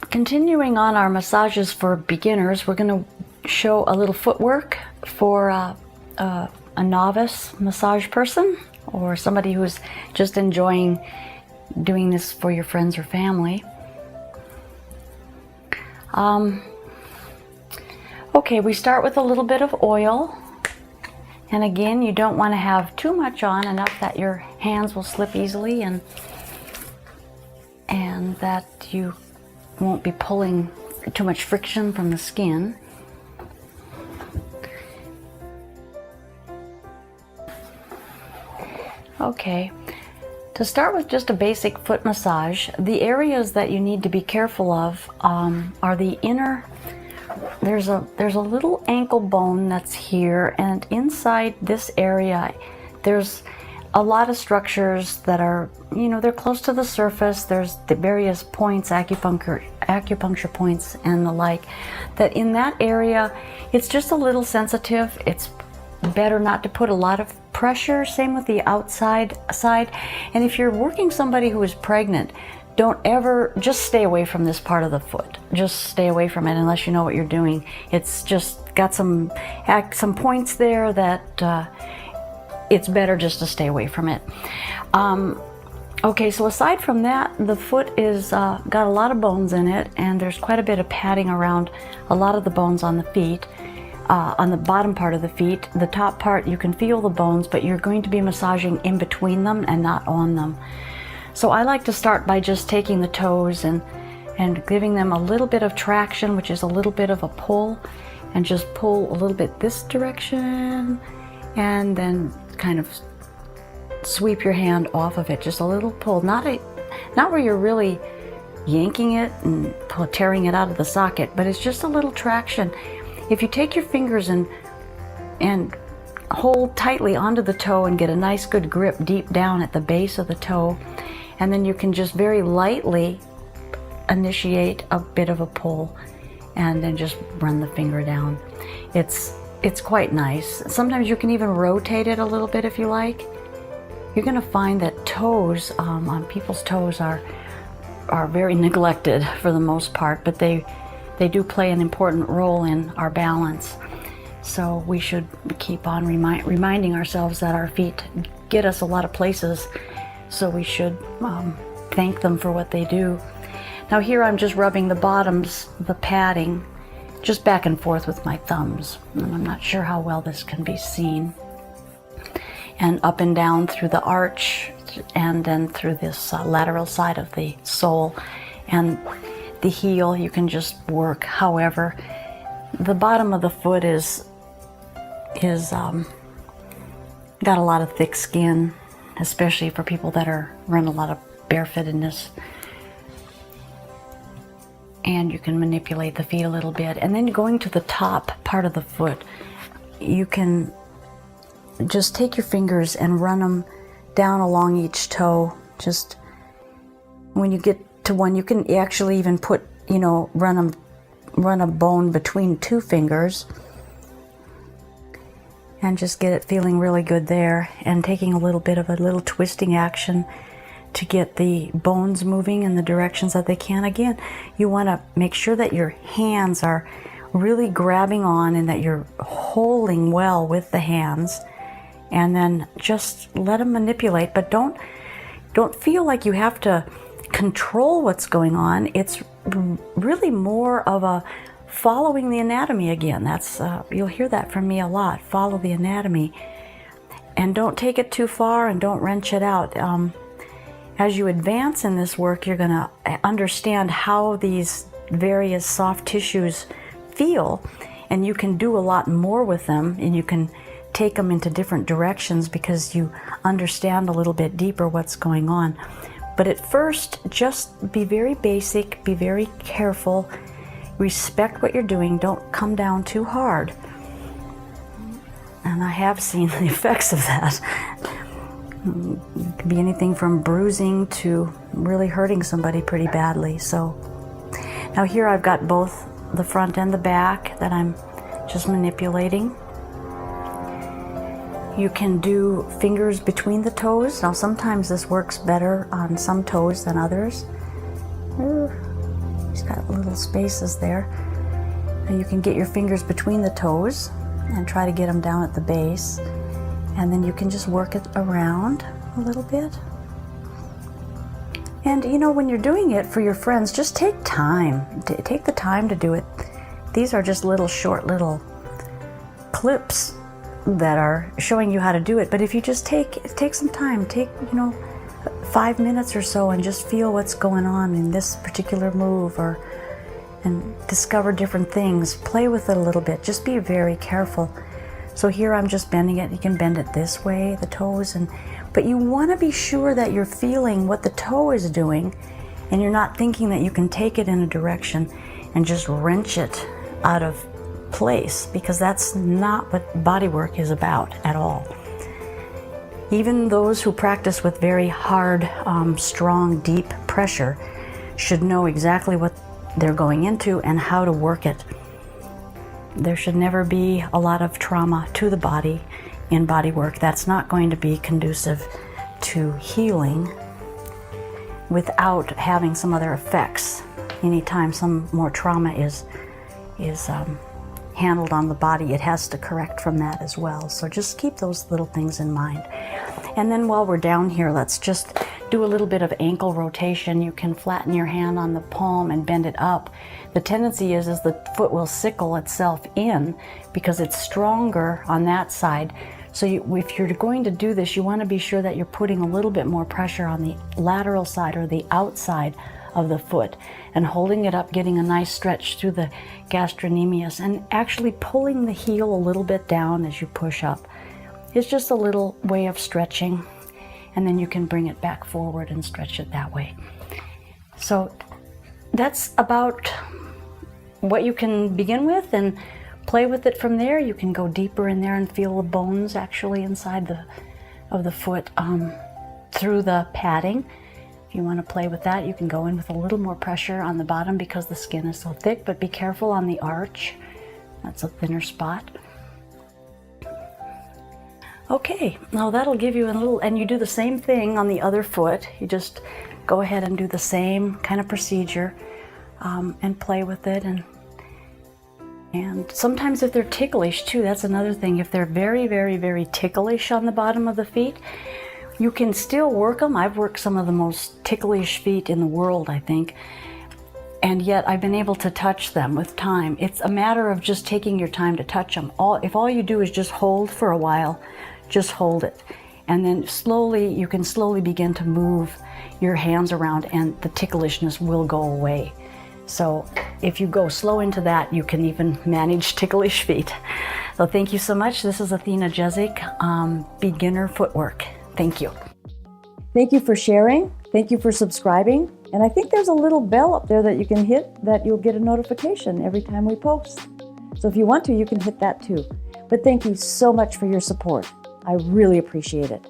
Continuing on our massages for beginners, we're going to show a little footwork for a novice massage person or somebody who's just enjoying doing this for your friends or family. Okay, we start with a little bit of oil. And again, you don't want to have too much on, enough that your hands will slip easily and that you won't be pulling too much friction from the skin. Okay, to start with just a basic foot massage, the areas that you need to be careful of are the inner. There's a little ankle bone that's here, and inside this area there's a lot of structures that are, they're close to the surface. There's the various points, acupuncture points and the like, that in that area it's just a little sensitive. It's better not to put a lot of pressure. Same with the outside side. And if you're working somebody who is pregnant, don't ever, just stay away from this part of the foot. Just stay away from it unless you know what you're doing. It's just got some points there that it's better just to stay away from it. Okay, so aside from that, the foot is got a lot of bones in it, and there's quite a bit of padding around a lot of the bones on the feet. On the bottom part of the feet, the top part, you can feel the bones, but you're going to be massaging in between them and not on them. So I like to start by just taking the toes and giving them a little bit of traction, which is a little bit of a pull, and just pull a little bit this direction, and then kind of sweep your hand off of it. Just a little pull, not where you're really yanking it and tearing it out of the socket, but it's just a little traction. If you take your fingers and hold tightly onto the toe and get a nice good grip deep down at the base of the toe, and then you can just very lightly initiate a bit of a pull and then just run the finger down. It's quite nice. Sometimes you can even rotate it a little bit if you like. You're going to find that toes, on people's toes, are very neglected for the most part, but they do play an important role in our balance. So we should keep on reminding ourselves that our feet get us a lot of places, so we should thank them for what they do. Now here I'm just rubbing the bottoms, the padding, just back and forth with my thumbs. And I'm not sure how well this can be seen. And up and down through the arch, and then through this lateral side of the sole. And the heel, you can just work however. The bottom of the foot is got a lot of thick skin, especially for people that run a lot of barefootedness. And you can manipulate the feet a little bit. And then going to the top part of the foot, you can just take your fingers and run them down along each toe. Just when you get to one, you can actually even put, run a bone between two fingers and just get it feeling really good there, and taking a little bit of a little twisting action to get the bones moving in the directions that they can. Again, you want to make sure that your hands are really grabbing on and that you're holding well with the hands, and then just let them manipulate, but don't feel like you have to control what's going on. It's really more of a following the anatomy again. That's you'll hear that from me a lot. Follow the anatomy, and don't take it too far, and don't wrench it out. As you advance in this work, you're going to understand how these various soft tissues feel, and you can do a lot more with them, and you can take them into different directions because you understand a little bit deeper what's going on. But at first, just be very basic, be very careful, respect what you're doing, don't come down too hard. And I have seen the effects of that. It could be anything from bruising to really hurting somebody pretty badly. So now here I've got both the front and the back that I'm just manipulating. You can do fingers between the toes. Now sometimes this works better on some toes than others. Just Got little spaces there. And you can get your fingers between the toes and try to get them down at the base. And then you can just work it around a little bit. And you know, when you're doing it for your friends, just take time. Take the time to do it. These are just little short little clips that are showing you how to do it. But if you just take some time, take, you know, 5 minutes or so and just feel what's going on in this particular move, and discover different things. Play with it a little bit. Just be very careful. So here I'm just bending it. You can bend it this way, the toes, but you want to be sure that you're feeling what the toe is doing, and you're not thinking that you can take it in a direction and just wrench it out of place, because that's not what body work is about at all. Even those who practice with very hard, strong, deep pressure should know exactly what they're going into and how to work it. There should never be a lot of trauma to the body in body work. That's not going to be conducive to healing without having some other effects. Anytime some more trauma is handled on the body, it has to correct from that as well. So just keep those little things in mind. And then while we're down here, let's just do a little bit of ankle rotation. You can flatten your hand on the palm and bend it up. The tendency is the foot will sickle itself in because it's stronger on that side. So if you're going to do this, you want to be sure that you're putting a little bit more pressure on the lateral side or the outside of the foot and holding it up, getting a nice stretch through the gastrocnemius, and actually pulling the heel a little bit down as you push up. It's just a little way of stretching, and then you can bring it back forward and stretch it that way. So that's about what you can begin with, and play with it from there. You can go deeper in there and feel the bones actually inside of the foot through the padding. If you want to play with that, you can go in with a little more pressure on the bottom because the skin is so thick, but be careful on the arch. That's a thinner spot. Okay, now that'll give you a little, and you do the same thing on the other foot. You just go ahead and do the same kind of procedure and play with it. And sometimes if they're ticklish too, that's another thing. If they're very, very, very ticklish on the bottom of the feet, you can still work them. I've worked some of the most ticklish feet in the world, I think, and yet I've been able to touch them with time. It's a matter of just taking your time to touch them. If all you do is just hold for a while, just hold it. And then you can slowly begin to move your hands around and the ticklishness will go away. So if you go slow into that, you can even manage ticklish feet. So thank you so much. This is Athena Jezik, beginner footwork. Thank you. Thank you for sharing. Thank you for subscribing. And I think there's a little bell up there that you can hit that you'll get a notification every time we post. So if you want to, you can hit that too. But thank you so much for your support. I really appreciate it.